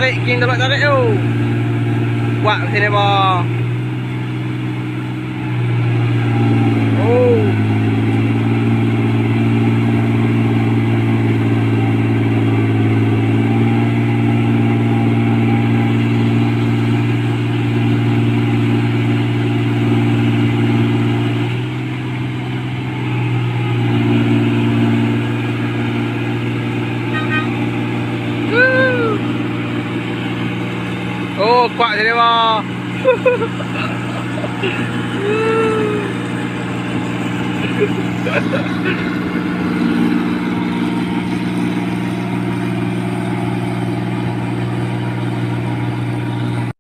tarik king tarik tu. Kuat sini ba. Oh. Oh, kuat sini ba.